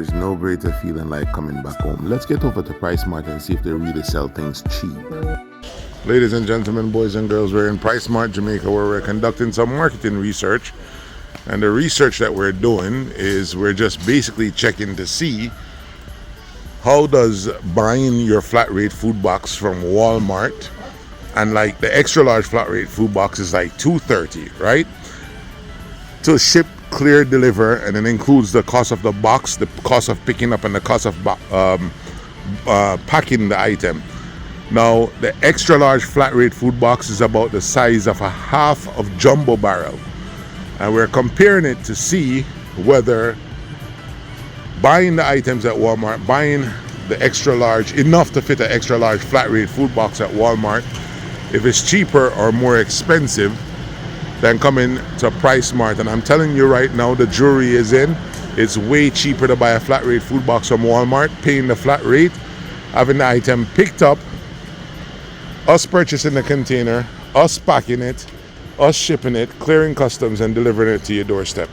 is no greater feeling like coming back home. Let's get over to Price Mart and see if they really sell things cheap. Ladies and gentlemen, boys and girls, we're in Price Mart, Jamaica, where we're conducting some marketing research. And the research that we're doing is we're just basically checking to see how does buying your flat rate food box from Walmart, and like the extra large flat rate food box is like $2.30, right? To ship, clear, deliver, and it includes the cost of the box, the cost of picking up, and the cost of packing the item. Now, the extra large flat rate food box is about the size of a half of jumbo barrel. And we're comparing it to see whether buying the items at Walmart, buying the extra large, enough to fit an extra large flat rate food box at Walmart, if it's cheaper or more expensive than coming to Price Mart. And I'm telling you right now, the jury is in. It's way cheaper to buy a flat rate food box from Walmart, paying the flat rate, having the item picked up, us purchasing the container, us packing it, us shipping it, clearing customs, and delivering it to your doorstep.